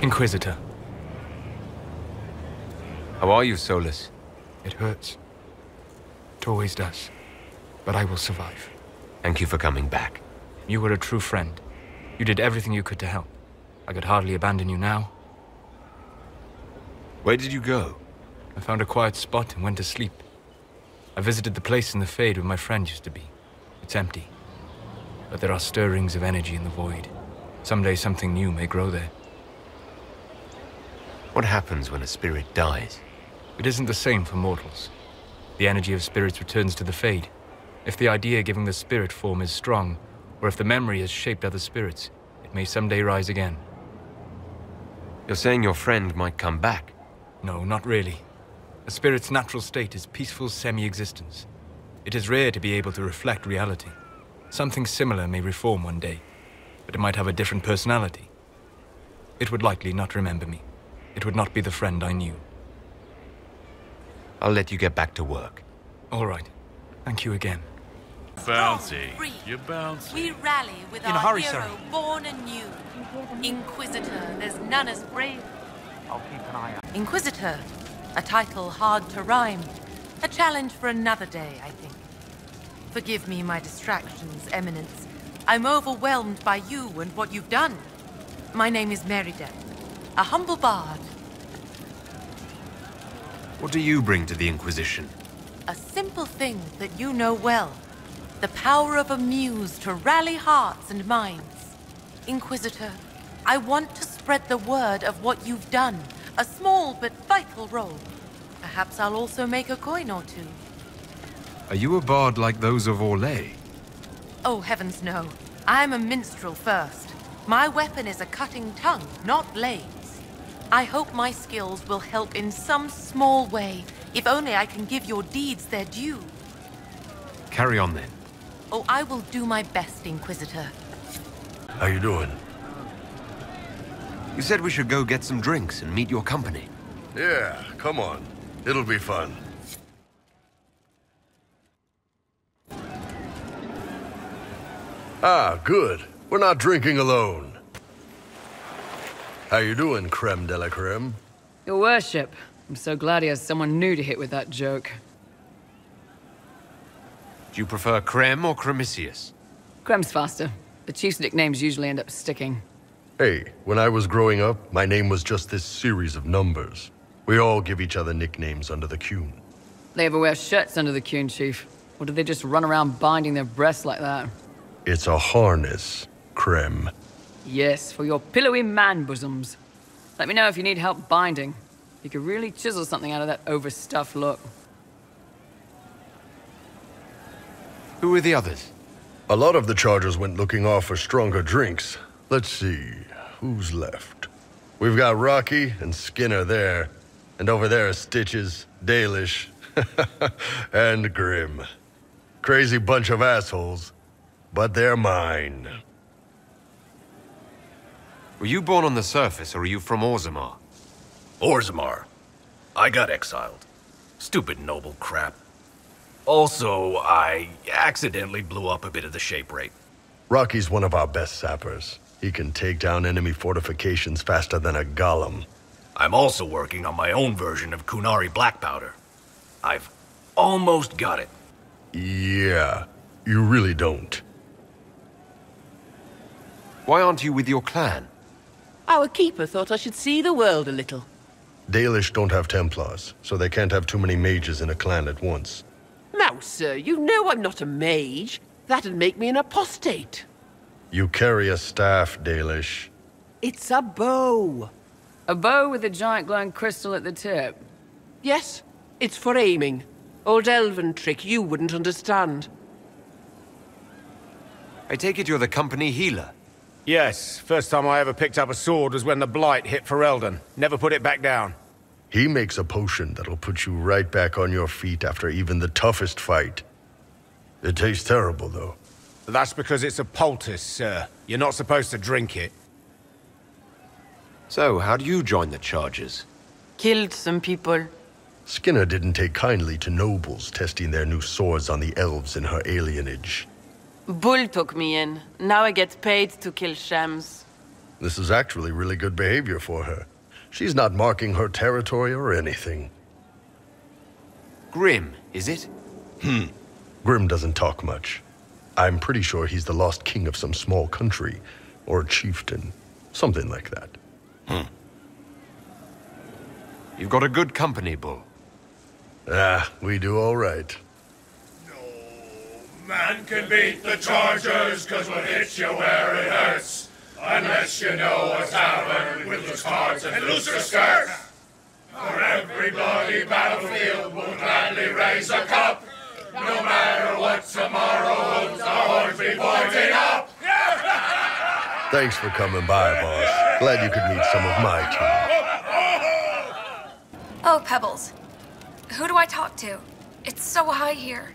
Inquisitor. How are you, Solus? It hurts. It always does. But I will survive. Thank you for coming back. You were a true friend. You did everything you could to help. I could hardly abandon you now. Where did you go? I found a quiet spot and went to sleep. I visited the place in the Fade where my friend used to be. It's empty. But there are stirrings of energy in the void. Someday something new may grow there. What happens when a spirit dies? It isn't the same for mortals. The energy of spirits returns to the Fade. If the idea giving the spirit form is strong, or if the memory has shaped other spirits, it may someday rise again. You're saying your friend might come back? No, not really. A spirit's natural state is peaceful semi-existence. It is rare to be able to reflect reality. Something similar may reform one day, but it might have a different personality. It would likely not remember me. It would not be the friend I knew. I'll let you get back to work. All right. Thank you again. Bouncy. You're bouncy. We rally with In a our hurry, hero sir. born anew. Inquisitor, there's none as brave. I'll keep an eye out. Inquisitor, a title hard to rhyme. A challenge for another day, I think. Forgive me my distractions, Eminence. I'm overwhelmed by you and what you've done. My name is Morrigan, a humble bard. What do you bring to the Inquisition? A simple thing that you know well. The power of a muse to rally hearts and minds. Inquisitor, I want to spread the word of what you've done. A small but vital role. Perhaps I'll also make a coin or two. Are you a bard like those of Orlais? Oh, heavens no. I'm a minstrel first. My weapon is a cutting tongue, not blades. I hope my skills will help in some small way, if only I can give your deeds their due. Carry on then. Oh, I will do my best, Inquisitor. How you doing? You said we should go get some drinks and meet your company. Yeah, come on. It'll be fun. Ah, good. We're not drinking alone. How you doing, creme de la creme? Your worship. I'm so glad he has someone new to hit with that joke. Do you prefer Creme or Cremisius? Crem's faster. The chief's nicknames usually end up sticking. Hey, when I was growing up, my name was just this series of numbers. We all give each other nicknames under the Qun. They ever wear shirts under the Qun, Chief? Or do they just run around binding their breasts like that? It's a harness, creme. Yes, for your pillowy man bosoms. Let me know if you need help binding. You could really chisel something out of that overstuffed look. Who are the others? A lot of the Chargers went looking off for stronger drinks. Let's see, who's left? We've got Rocky and Skinner there. And over there are Stitches, Dalish, and Grim. Crazy bunch of assholes, but they're mine. Were you born on the surface, or are you from Orzammar? Orzammar. I got exiled. Stupid noble crap. Also, I accidentally blew up a bit of the shape rate. Rocky's one of our best sappers. He can take down enemy fortifications faster than a golem. I'm also working on my own version of Kunari black powder. I've almost got it. Yeah, you really don't. Why aren't you with your clan? Our keeper thought I should see the world a little. Dalish don't have Templars, so they can't have too many mages in a clan at once. Now, sir, you know I'm not a mage. That'd make me an apostate. You carry a staff, Dalish. It's a bow. A bow with a giant glowing crystal at the tip. Yes, it's for aiming. Old elven trick you wouldn't understand. I take it you're the company healer. Yes, first time I ever picked up a sword was when the Blight hit Ferelden. Never put it back down. He makes a potion that'll put you right back on your feet after even the toughest fight. It tastes terrible, though. That's because it's a poultice, sir. You're not supposed to drink it. So, how do you join the Chargers? Killed some people. Skinner didn't take kindly to nobles testing their new swords on the elves in her alienage. Bull took me in. Now I get paid to kill shams. This is actually really good behavior for her. She's not marking her territory or anything. Grim, is it? Grim doesn't talk much. I'm pretty sure he's the lost king of some small country, or chieftain. Something like that. You've got a good company, Bull. We do all right. No man can beat the Chargers, 'cause we'll hit you where it hurts. Unless you know a tavern with loose cards and looser skirts. For every bloody battlefield we'll gladly raise a cup. No matter what tomorrow holds, our horns be pointing up. Thanks for coming by, boss. Glad you could meet some of my team. Oh, Pebbles. Who do I talk to? It's so high here.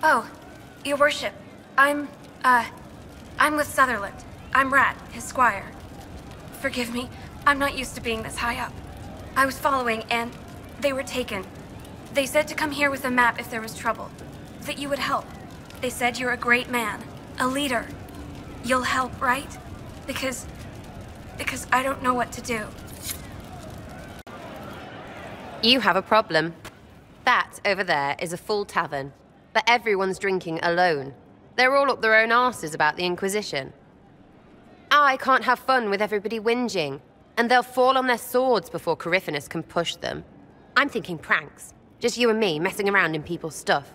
Oh, your worship. I'm with Sutherland. I'm Rat, his squire. Forgive me, I'm not used to being this high up. I was following, and they were taken. They said to come here with a map if there was trouble. That you would help. They said you're a great man. A leader. You'll help, right? Because I don't know what to do. You have a problem. That over there is a full tavern, but everyone's drinking alone. They're all up their own arses about the Inquisition. I can't have fun with everybody whinging, and they'll fall on their swords before Corypheus can push them. I'm thinking pranks. Just you and me messing around in people's stuff.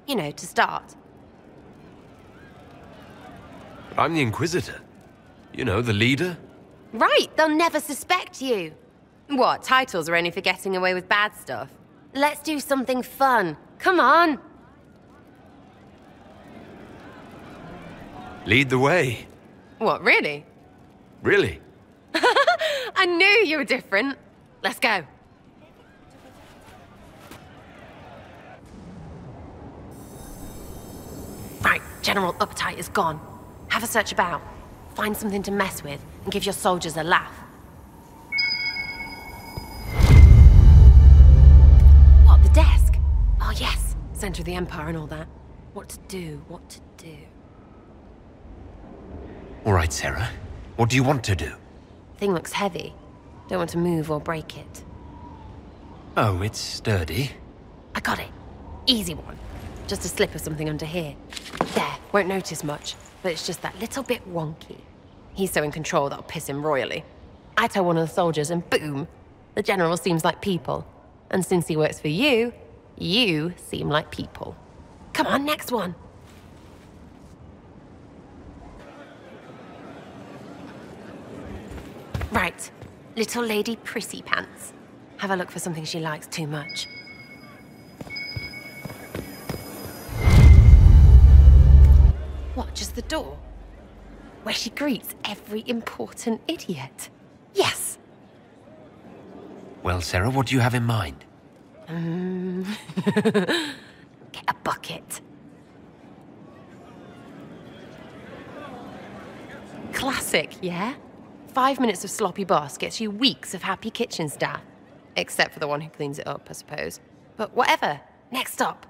You know, to start. But I'm the Inquisitor. You know, the leader. Right, they'll never suspect you. What, titles are only for getting away with bad stuff? Let's do something fun. Come on. Lead the way. What, really? Really? I knew you were different. Let's go. Right, general uptight is gone. Have a search about. Find something to mess with and give your soldiers a laugh. What, the desk? Oh yes, center of the Empire and all that. What to do, what to do. All right, Sarah. What do you want to do? Thing looks heavy. Don't want to move or break it. Oh, it's sturdy. I got it. Easy one. Just a slip of something under here. There, won't notice much, but it's just that little bit wonky. He's so in control that'll piss him royally. I tell one of the soldiers and boom, the general seems like people. And since he works for you, you seem like people. Come on, next one. Right, little lady prissy pants. Have a look for something she likes too much. What, just the door? Where she greets every important idiot. Yes! Well, Sarah, what do you have in mind? Get a bucket. Classic, yeah? 5 minutes of sloppy boss gets you weeks of happy kitchen staff. Except for the one who cleans it up, I suppose. But whatever. Next up.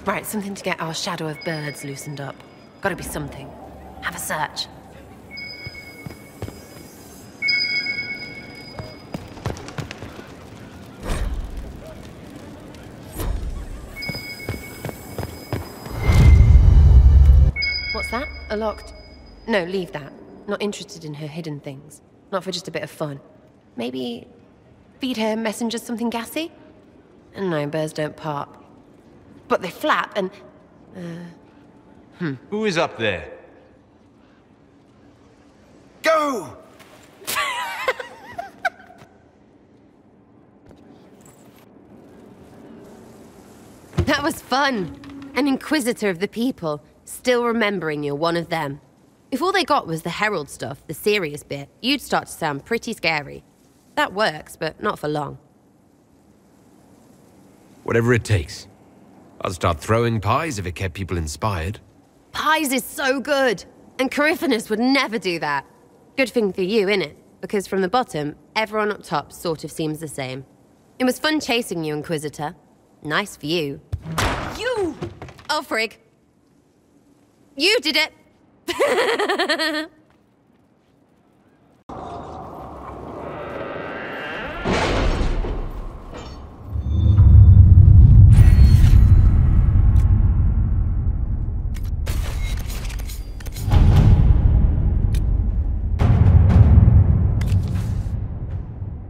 Right, something to get our shadow of birds loosened up. Gotta be something. Have a search. What's that? A locked... No, leave that. Not interested in her hidden things. Not for just a bit of fun. Maybe... feed her messengers something gassy? No, birds don't pop. But they flap and... Who is up there? Go! That was fun. An Inquisitor of the people, still remembering you're one of them. If all they got was the Herald stuff, the serious bit, you'd start to sound pretty scary. That works, but not for long. Whatever it takes. I'll start throwing pies if it kept people inspired. Pies is so good, and Corypheus would never do that. Good thing for you, innit? because from the bottom, everyone up top sort of seems the same. It was fun chasing you, Inquisitor. Nice for you. You! Oh, frig. You did it!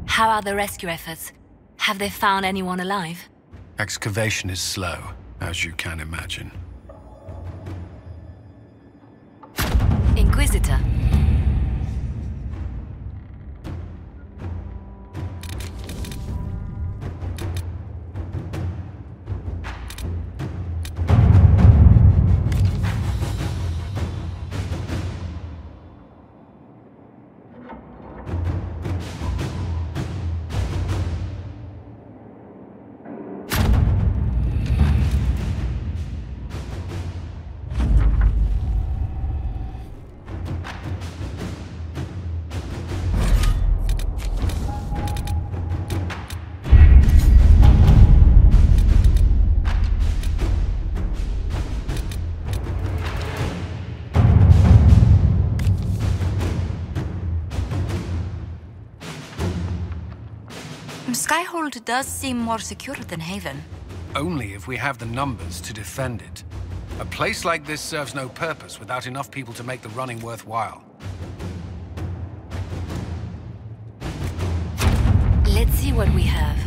How are the rescue efforts? Have they found anyone alive? Excavation is slow, as you can imagine. Inquisitor. Skyhold does seem more secure than Haven. Only if we have the numbers to defend it. A place like this serves no purpose without enough people to make the running worthwhile. Let's see what we have.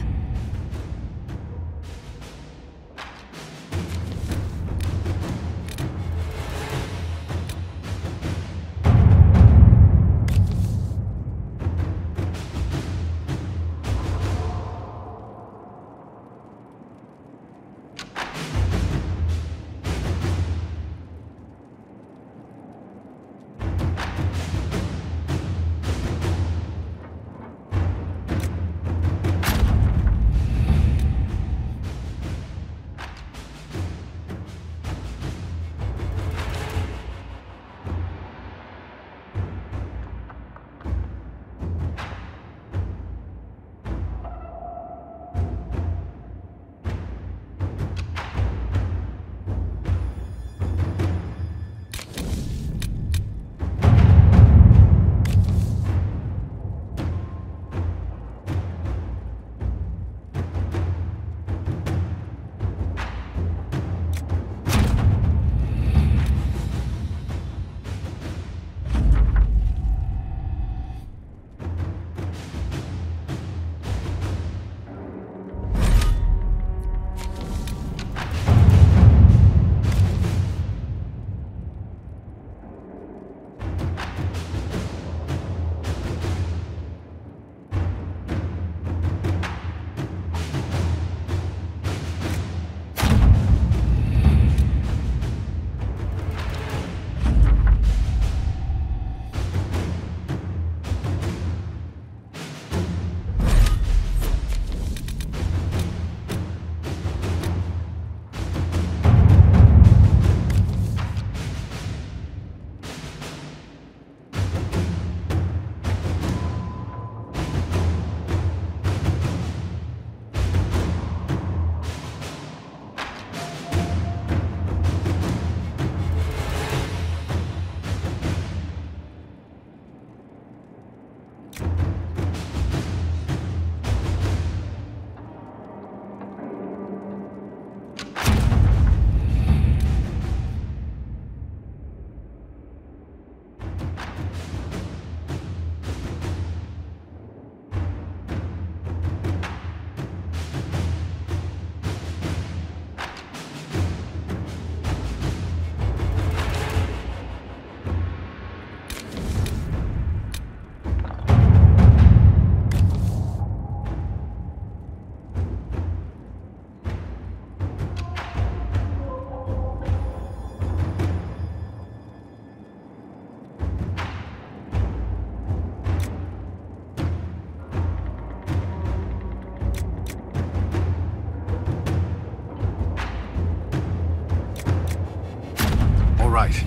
Right.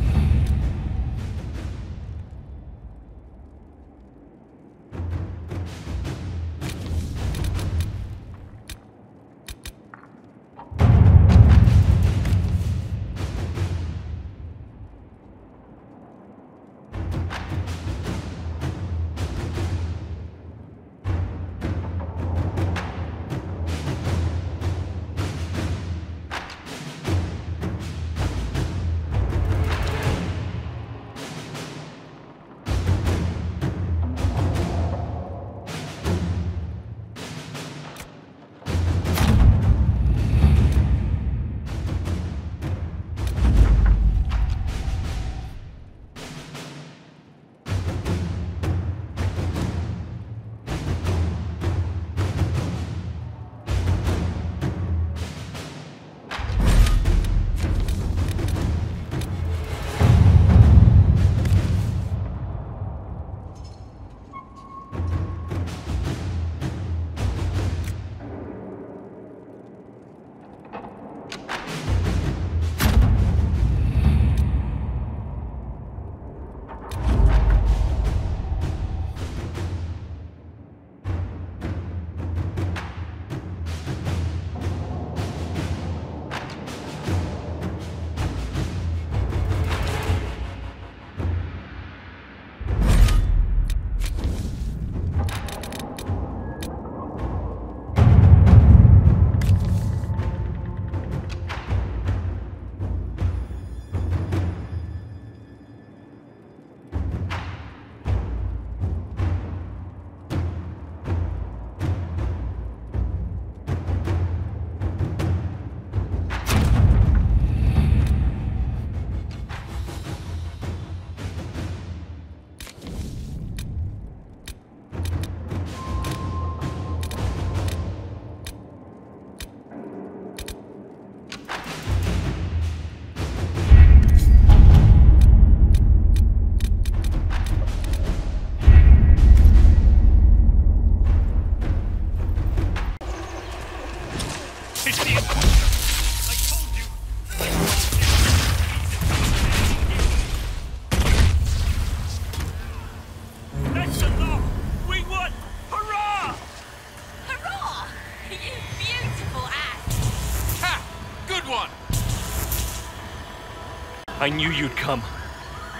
I knew you'd come.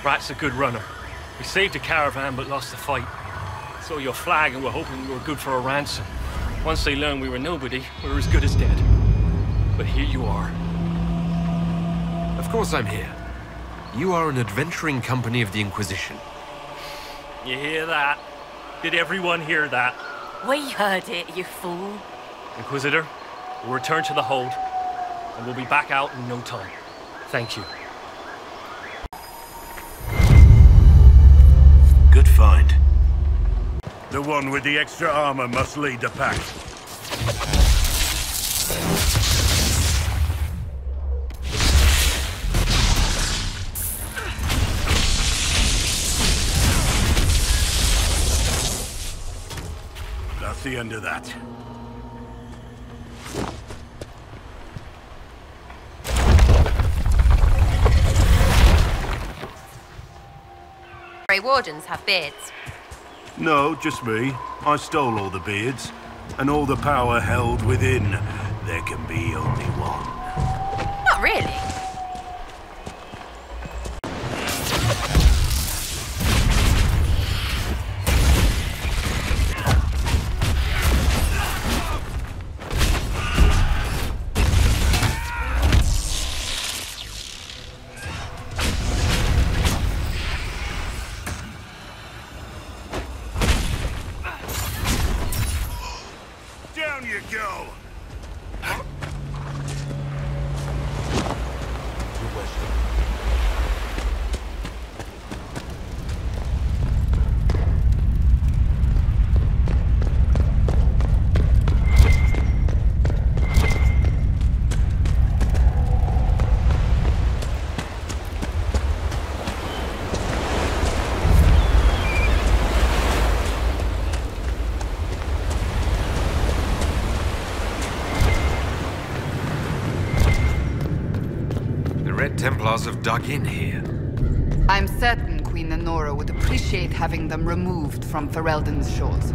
Rat's a good runner. We saved a caravan but lost the fight. Saw your flag and were hoping we were good for a ransom. Once they learned we were nobody, we were as good as dead. But here you are. Of course I'm here. You are an adventuring company of the Inquisition. You hear that? Did everyone hear that? We heard it, you fool. Inquisitor, we'll return to the hold, and we'll be back out in no time. Thank you. Good find. The one with the extra armor must lead the pack. That's the end of that. Grey Wardens have beards. No, just me. I stole all the beards, and all the power held within. There can be only one. Not really. Down you go! Templars have dug in here. I'm certain Queen Lenora would appreciate having them removed from Ferelden's shores.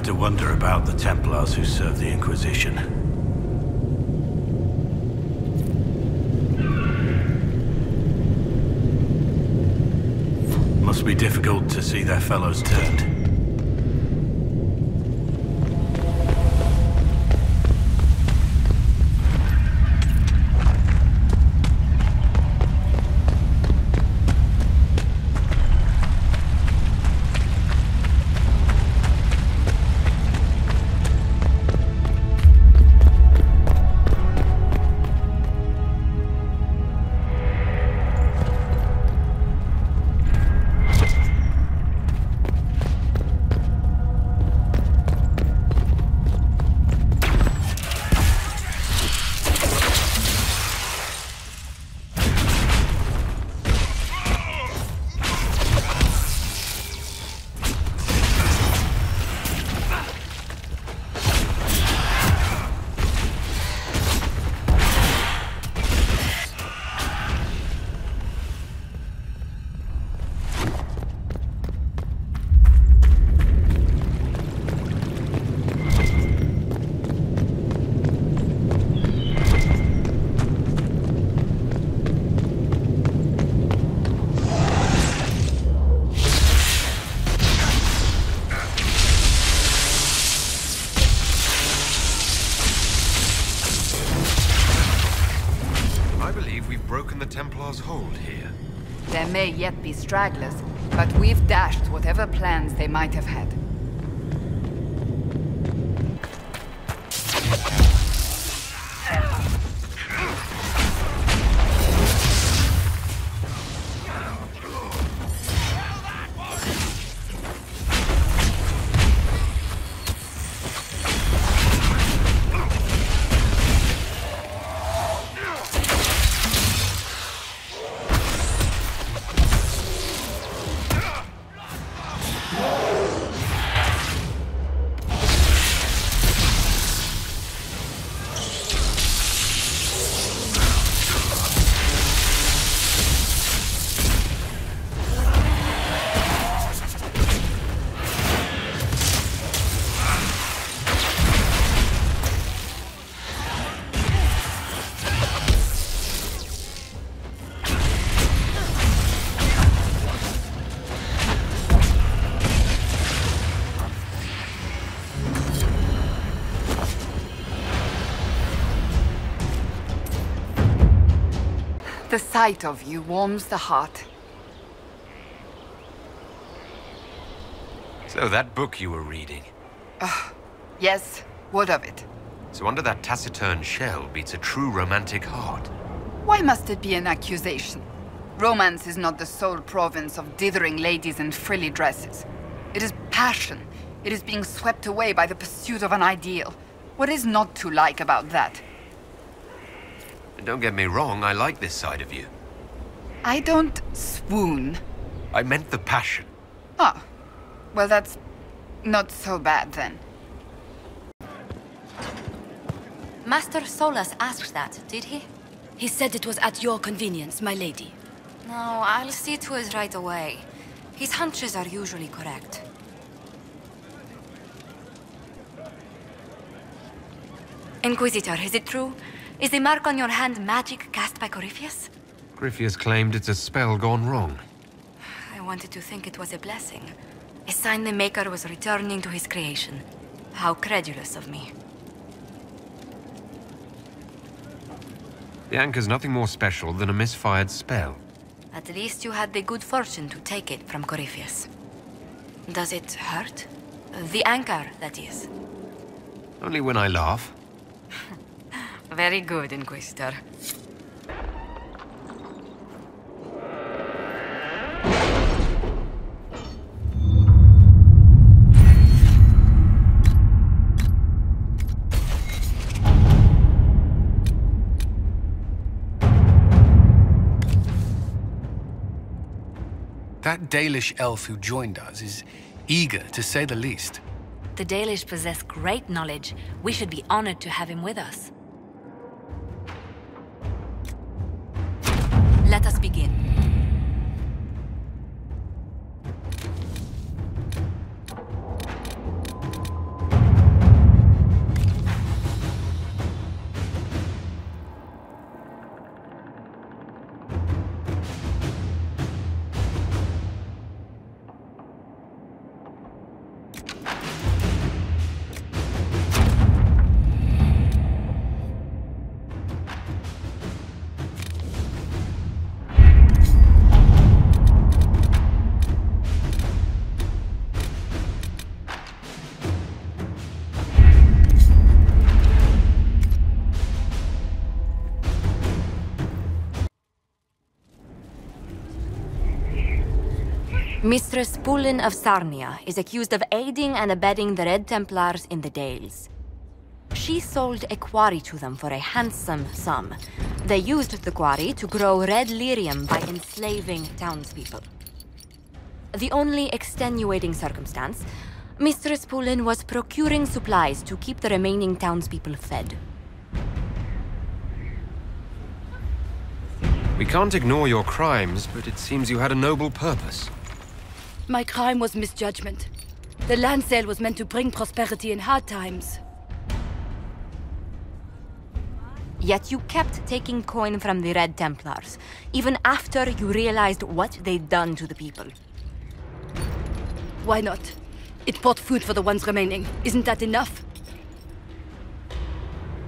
To wonder about the Templars who serve the Inquisition. Must be difficult to see their fellows turned. the Templars hold here? There may yet be stragglers, but we've dashed whatever plans they might have had. The sight of you warms the heart. So that book you were reading. Yes, what of it? So under that taciturn shell beats a true romantic heart. Why must it be an accusation? Romance is not the sole province of dithering ladies in frilly dresses. It is passion. It is being swept away by the pursuit of an ideal. What is not to like about that? And don't get me wrong, I like this side of you. I don't swoon. I meant the passion. Ah, well that's not so bad then. Master Solas asked that, did he? He said it was at your convenience, my lady. No, I'll see to it right away. His hunches are usually correct. Inquisitor, is it true? Is the mark on your hand magic cast by Corypheus? Corypheus claimed it's a spell gone wrong. I wanted to think it was a blessing. A sign the Maker was returning to his creation. How credulous of me. The anchor's nothing more special than a misfired spell. At least you had the good fortune to take it from Corypheus. Does it hurt? The anchor, that is. Only when I laugh. Very good, Inquisitor. That Dalish elf who joined us is eager, to say the least. The Dalish possess great knowledge. We should be honored to have him with us. Let us begin. Mistress Cullen of Sarnia is accused of aiding and abetting the Red Templars in the Dales. She sold a quarry to them for a handsome sum. They used the quarry to grow red lyrium by enslaving townspeople. The only extenuating circumstance, Mistress Cullen was procuring supplies to keep the remaining townspeople fed. We can't ignore your crimes, but it seems you had a noble purpose. My crime was misjudgment. The land sale was meant to bring prosperity in hard times. Yet you kept taking coin from the Red Templars, even after you realized what they'd done to the people. Why not? It bought food for the ones remaining. Isn't that enough?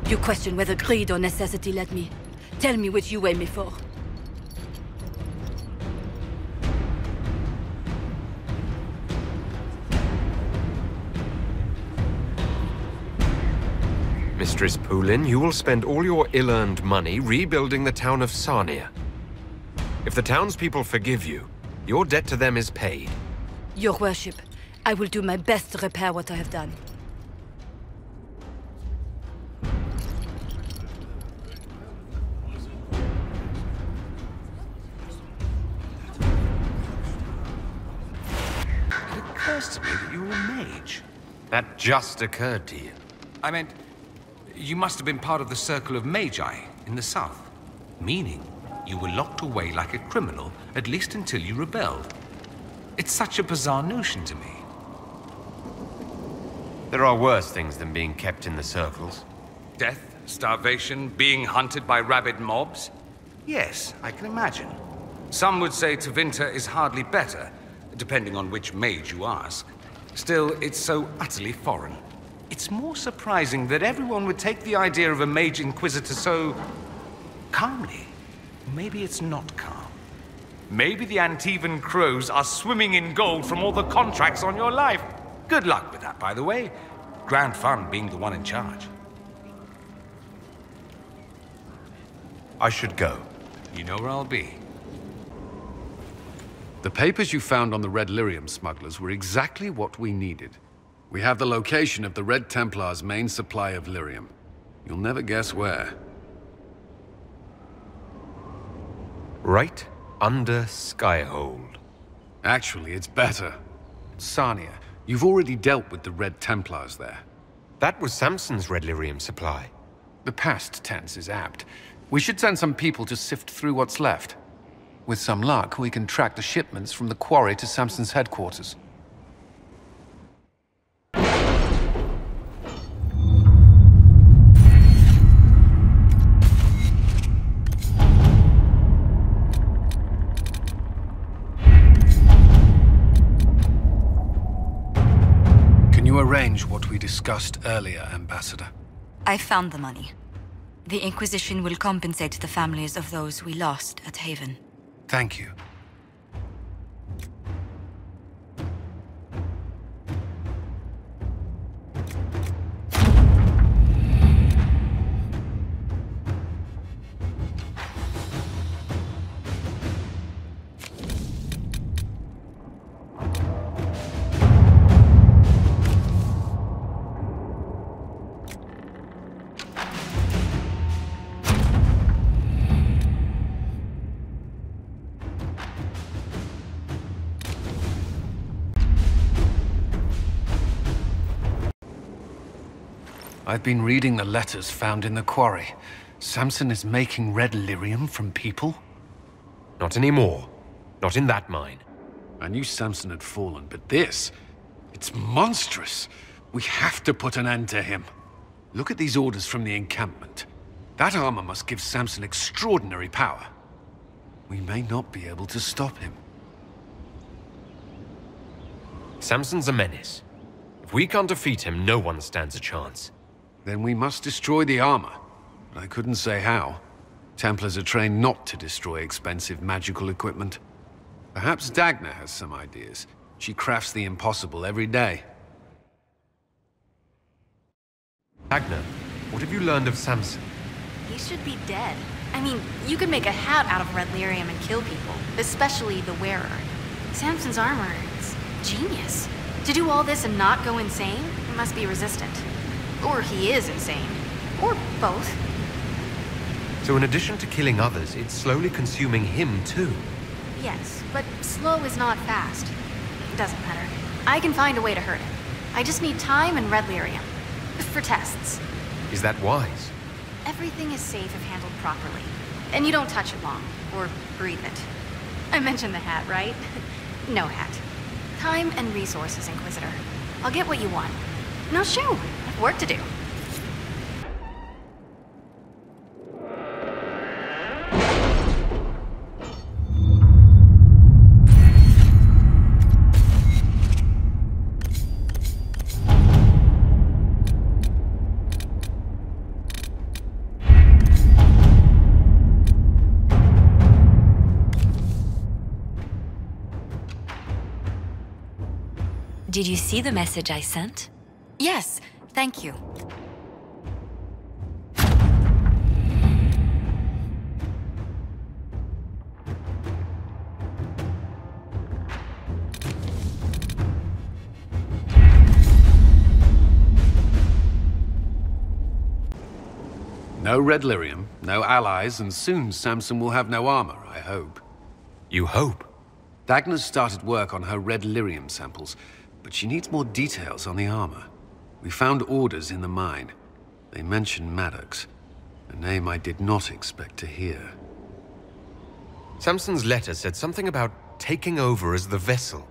You question whether greed or necessity led me. Tell me which you weigh me for. Mistress Poulin, you will spend all your ill-earned money rebuilding the town of Sarnia. If the townspeople forgive you, your debt to them is paid. Your worship, I will do my best to repair what I have done. It occurs to me that you're a mage. That just occurred to you. I meant, you must have been part of the Circle of Magi in the south. Meaning, you were locked away like a criminal, at least until you rebelled. It's such a bizarre notion to me. There are worse things than being kept in the circles. Death, starvation, being hunted by rabid mobs? Yes, I can imagine. Some would say Tevinter is hardly better, depending on which mage you ask. Still, it's so utterly foreign. It's more surprising that everyone would take the idea of a mage inquisitor so calmly. Maybe it's not calm. Maybe the Antivan crows are swimming in gold from all the contracts on your life. Good luck with that, by the way. Grand fun being the one in charge. I should go. You know where I'll be. The papers you found on the Red Lyrium smugglers were exactly what we needed. We have the location of the Red Templar's main supply of lyrium. You'll never guess where. Right under Skyhold. Actually, it's better. Sarnia, you've already dealt with the Red Templars there. That was Samson's Red Lyrium supply. The past tense is apt. We should send some people to sift through what's left. With some luck, we can track the shipments from the quarry to Samson's headquarters. Arrange what we discussed earlier, Ambassador. I found the money. The Inquisition will compensate the families of those we lost at Haven. Thank you. I've been reading the letters found in the quarry. Samson is making red lyrium from people? Not anymore. Not in that mine. I knew Samson had fallen, but this... it's monstrous. We have to put an end to him. Look at these orders from the encampment. That armor must give Samson extraordinary power. We may not be able to stop him. Samson's a menace. If we can't defeat him, no one stands a chance. Then we must destroy the armor. But I couldn't say how. Templars are trained not to destroy expensive magical equipment. Perhaps Dagna has some ideas. She crafts the impossible every day. Dagna, what have you learned of Samson? He should be dead. I mean, you could make a hat out of red lyrium and kill people, especially the wearer. Samson's armor is genius. To do all this and not go insane, he must be resistant. Or he is insane. Or both. So in addition to killing others, it's slowly consuming him too. Yes, but slow is not fast. It doesn't matter. I can find a way to hurt him. I just need time and red lyrium. For tests. Is that wise? Everything is safe if handled properly. And you don't touch it long. Or breathe it. I mentioned the hat, right? No hat. Time and resources, Inquisitor. I'll get what you want. Now shoot! I have work to do. Did you see the message I sent? Yes, thank you. No red lyrium, no allies, and soon Samson will have no armor, I hope. You hope? Dagna's started work on her red lyrium samples, but she needs more details on the armor. We found orders in the mine. They mention Maddox, a name I did not expect to hear. Samson's letter said something about taking over as the vessel.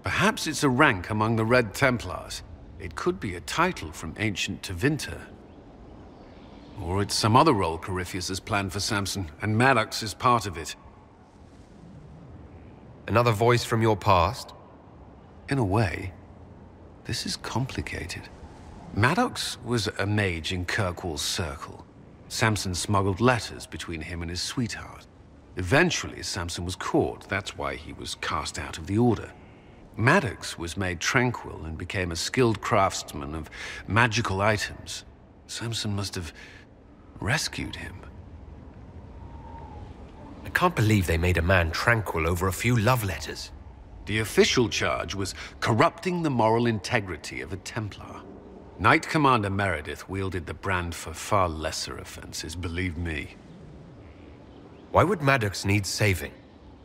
Perhaps it's a rank among the Red Templars. It could be a title from ancient Tevinter. Or it's some other role Corypheus has planned for Samson, and Maddox is part of it. Another voice from your past? In a way, this is complicated. Maddox was a mage in Kirkwall's circle. Samson smuggled letters between him and his sweetheart. Eventually, Samson was caught. That's why he was cast out of the Order. Maddox was made tranquil and became a skilled craftsman of magical items. Samson must have rescued him. I can't believe they made a man tranquil over a few love letters. The official charge was corrupting the moral integrity of a Templar. Knight Commander Meredith wielded the brand for far lesser offenses, believe me. Why would Maddox need saving?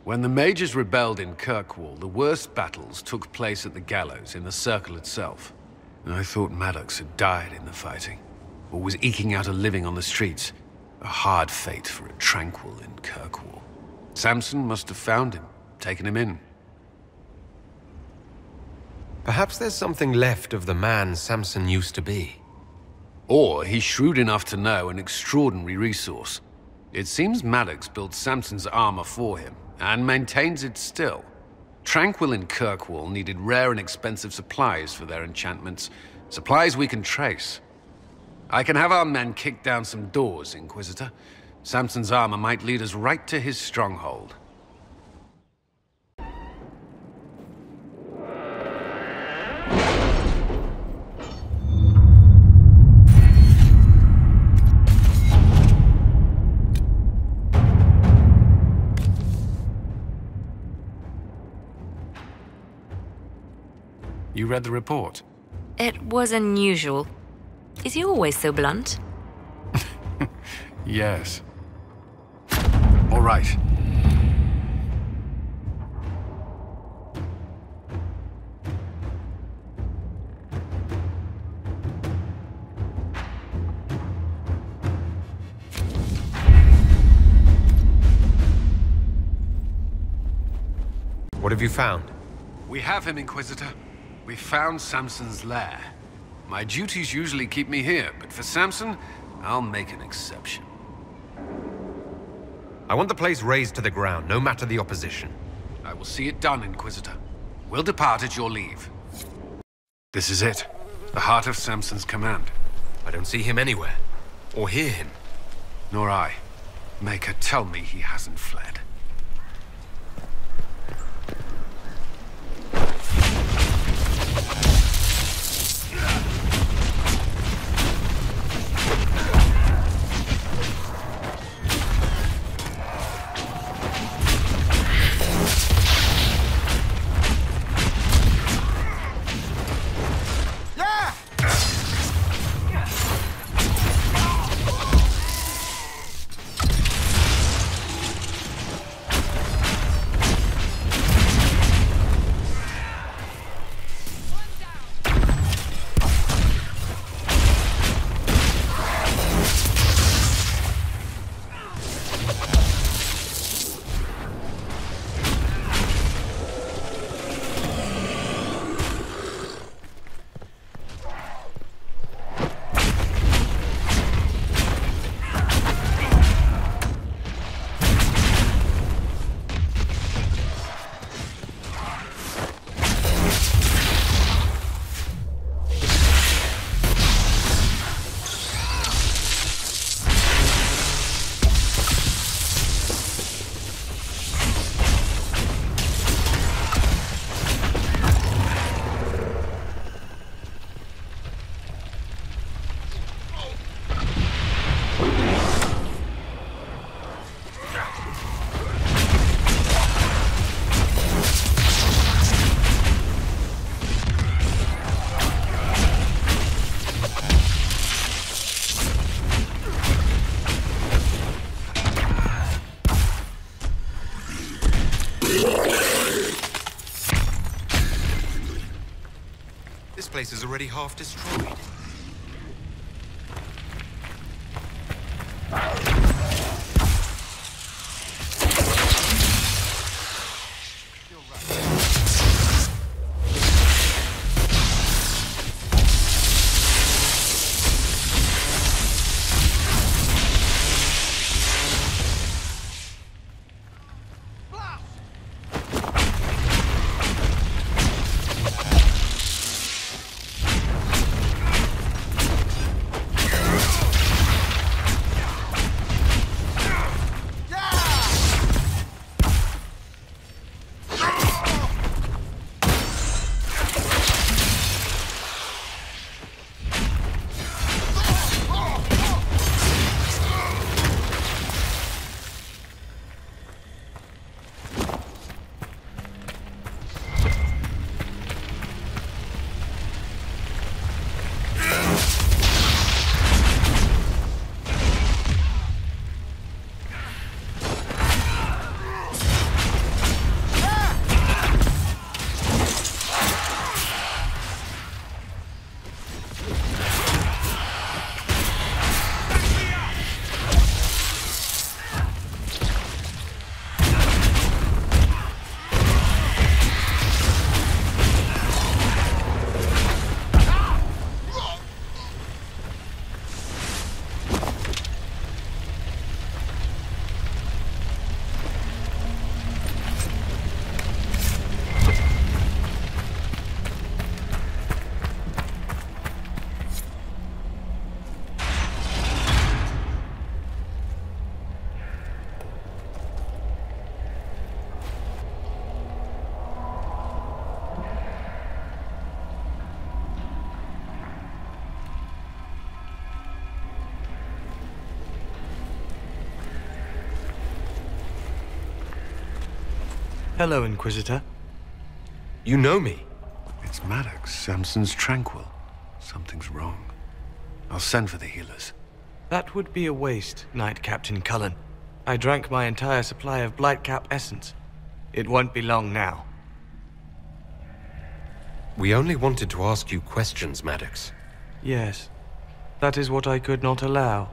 When the mages rebelled in Kirkwall, the worst battles took place at the gallows in the circle itself. I thought Maddox had died in the fighting, or was eking out a living on the streets. A hard fate for a tranquil in Kirkwall. Samson must have found him, taken him in. Perhaps there's something left of the man Samson used to be. Or he's shrewd enough to know an extraordinary resource. It seems Maddox built Samson's armor for him, and maintains it still. Tranquil in Kirkwall needed rare and expensive supplies for their enchantments. Supplies we can trace. I can have our men kick down some doors, Inquisitor. Samson's armor might lead us right to his stronghold. You read the report? It was unusual. Is he always so blunt? Yes. All right. What have you found? We have him, Inquisitor. We found Samson's lair. My duties usually keep me here, but for Samson, I'll make an exception. I want the place razed to the ground, no matter the opposition. I will see it done, Inquisitor. We'll depart at your leave. This is it. The heart of Samson's command. I don't see him anywhere. Or hear him. Nor I. Maker, tell me he hasn't fled. place is already half destroyed. Hello, Inquisitor. You know me? It's Maddox, Samson's Tranquil. Something's wrong. I'll send for the healers. That would be a waste, Knight Captain Cullen. I drank my entire supply of Blightcap essence. It won't be long now. We only wanted to ask you questions, Maddox. Yes. That is what I could not allow.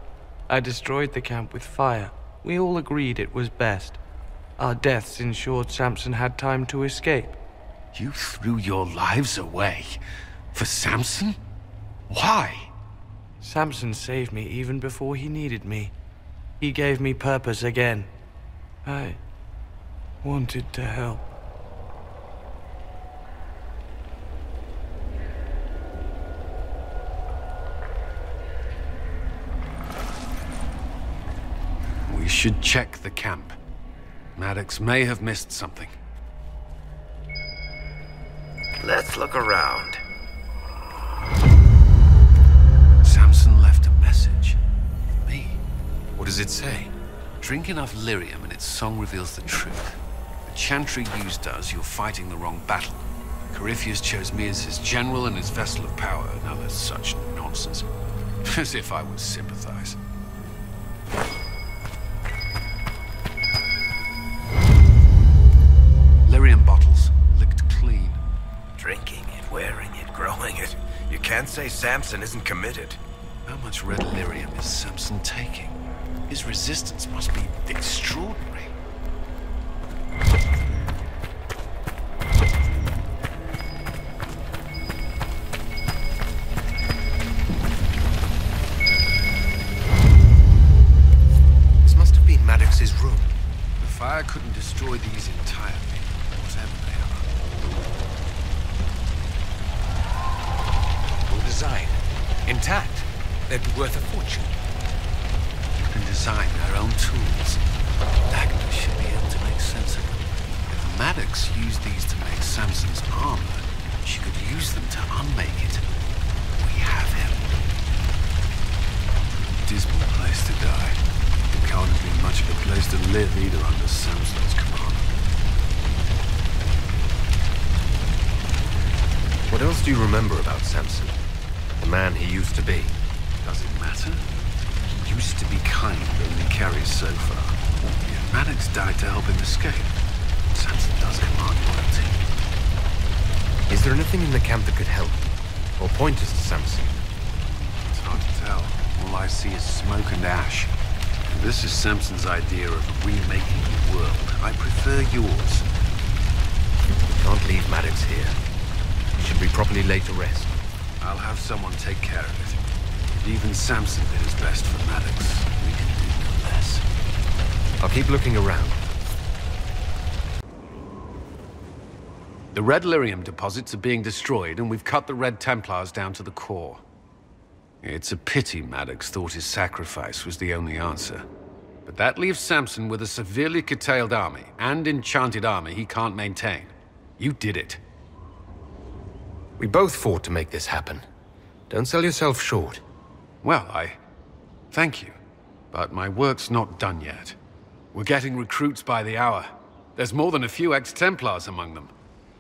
I destroyed the camp with fire. We all agreed it was best. Our deaths ensured Samson had time to escape. You threw your lives away? For Samson? Why? Samson saved me even before he needed me. He gave me purpose again. I wanted to help. We should check the camp. Maddox may have missed something. Let's look around. Samson left a message. Me. What does it say? Drink enough lyrium and its song reveals the truth. The chantry used us, you're fighting the wrong battle. Corypheus chose me as his general and his vessel of power. Now there's such nonsense. As if I would sympathize. Lyrium bottles, licked clean. Drinking it, wearing it, growing it. You can't say Samson isn't committed. How much red lyrium is Samson taking? His resistance must be extraordinary. This must have been Maddox's room. The fire couldn't destroy these entirely. Design. Intact. They'd be worth a fortune. You can design their own tools. Agnes should be able to make sense of them. If Maddox used these to make Samson's armor, she could use them to unmake it. We have him. Dismal place to die. It can't have been much of a place to live either under Samson's command. What else do you remember about Samson? The man he used to be. Does it matter? He used to be kind, only carries so far. Yet Maddox died to help him escape. Samson does command loyalty. Is there anything in the camp that could help? or pointers to Samson? It's hard to tell. All I see is smoke and ash. This is Samson's idea of remaking the world. I prefer yours. We can't leave Maddox here. He should be properly laid to rest. I'll have someone take care of it. If even Samson did his best for Maddox, we can do no less. I'll keep looking around. The Red Lyrium deposits are being destroyed, and we've cut the Red Templars down to the core. It's a pity Maddox thought his sacrifice was the only answer. But that leaves Samson with a severely curtailed army, and enchanted army he can't maintain. You did it. We both fought to make this happen. Don't sell yourself short. Well, thank you. But my work's not done yet. We're getting recruits by the hour. There's more than a few ex-Templars among them.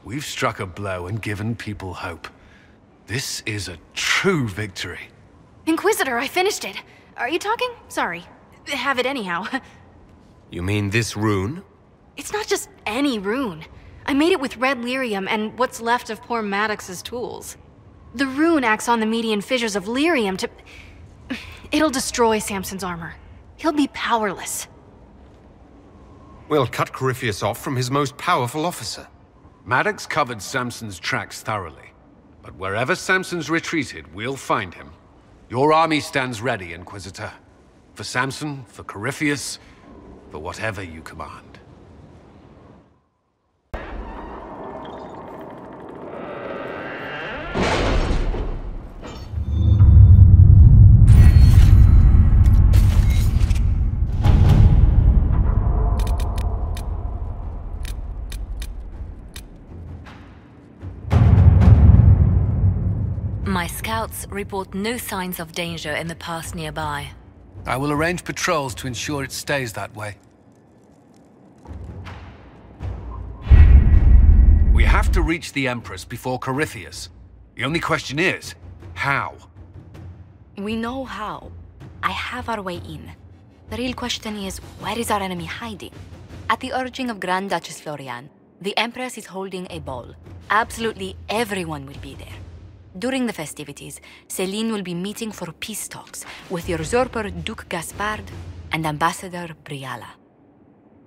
We've struck a blow and given people hope. This is a true victory. Inquisitor, I finished it. Are you talking? Sorry. Have it anyhow. You mean this rune? It's not just any rune. I made it with red lyrium and what's left of poor Maddox's tools. The rune acts on the median fissures of lyrium to... It'll destroy Samson's armor. He'll be powerless. We'll cut Corypheus off from his most powerful officer. Maddox covered Samson's tracks thoroughly. But wherever Samson's retreated, we'll find him. Your army stands ready, Inquisitor. For Samson, for Corypheus, for whatever you command. My scouts report no signs of danger in the pass nearby. I will arrange patrols to ensure it stays that way. We have to reach the Empress before Corypheus. The only question is, how? We know how. I have our way in. The real question is, where is our enemy hiding? At the urging of Grand Duchess Florian, the Empress is holding a ball. Absolutely everyone will be there. During the festivities, Celine will be meeting for peace talks with the usurper Duke Gaspard and Ambassador Briala.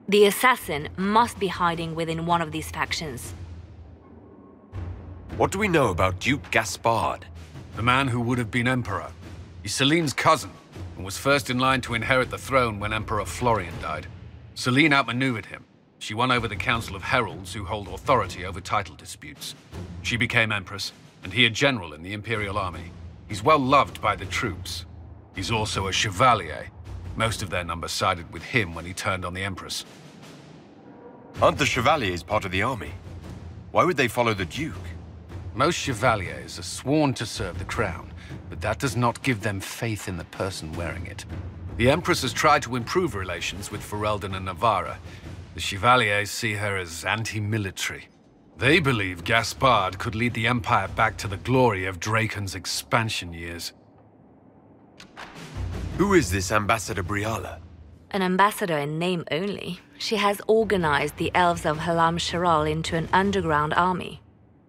The assassin must be hiding within one of these factions. What do we know about Duke Gaspard? The man who would have been Emperor. He's Celine's cousin, and was first in line to inherit the throne when Emperor Florian died. Celine outmaneuvered him. She won over the Council of Heralds, who hold authority over title disputes. She became Empress, and he a general in the Imperial Army. He's well loved by the troops. He's also a Chevalier. Most of their number sided with him when he turned on the Empress. Aren't the Chevaliers part of the army? Why would they follow the Duke? Most Chevaliers are sworn to serve the crown, but that does not give them faith in the person wearing it. The Empress has tried to improve relations with Ferelden and Navarra. The Chevaliers see her as anti-military. They believe Gaspard could lead the Empire back to the glory of Draken's expansion years. Who is this Ambassador Briala? An ambassador in name only. She has organized the elves of Halam Sharal into an underground army.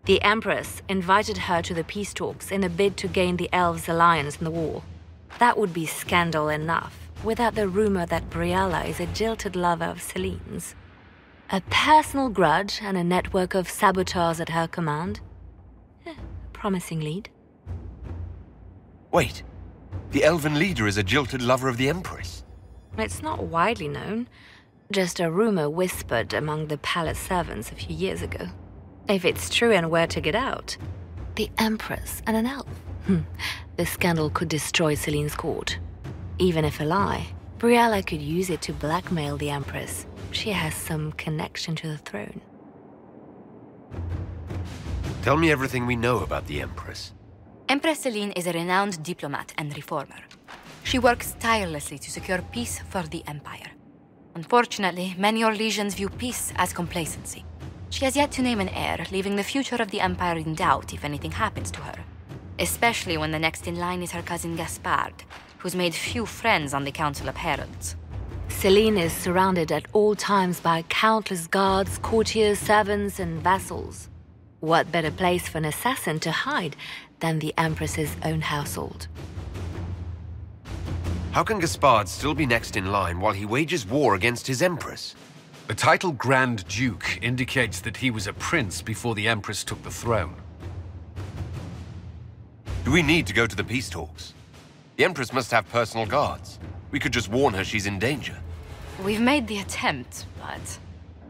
The Empress invited her to the peace talks in a bid to gain the elves' alliance in the war. That would be scandal enough, without the rumor that Briala is a jilted lover of Celine's. A personal grudge and a network of saboteurs at her command. Promising lead. Wait, the elven leader is a jilted lover of the Empress. It's not widely known. Just a rumor whispered among the palace servants a few years ago. If it's true and were to get out, the Empress and an elf. The scandal could destroy Celine's court. Even if a lie, Briala could use it to blackmail the Empress. She has some connection to the throne. Tell me everything we know about the Empress. Empress Celine is a renowned diplomat and reformer. She works tirelessly to secure peace for the Empire. Unfortunately, many Orlesians view peace as complacency. She has yet to name an heir, leaving the future of the Empire in doubt if anything happens to her. Especially when the next in line is her cousin Gaspard, who's made few friends on the Council of Heralds. Celine is surrounded at all times by countless guards, courtiers, servants, and vassals. What better place for an assassin to hide than the Empress's own household. How can Gaspard still be next in line while he wages war against his Empress? The title Grand Duke indicates that he was a prince before the Empress took the throne. Do we need to go to the peace talks? The Empress must have personal guards. We could just warn her she's in danger. We've made the attempt, but...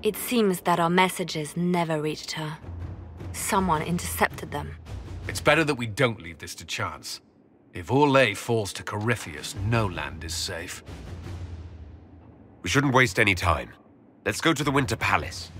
It seems that our messages never reached her. Someone intercepted them. It's better that we don't leave this to chance. If Orlais falls to Corypheus, no land is safe. We shouldn't waste any time. Let's go to the Winter Palace.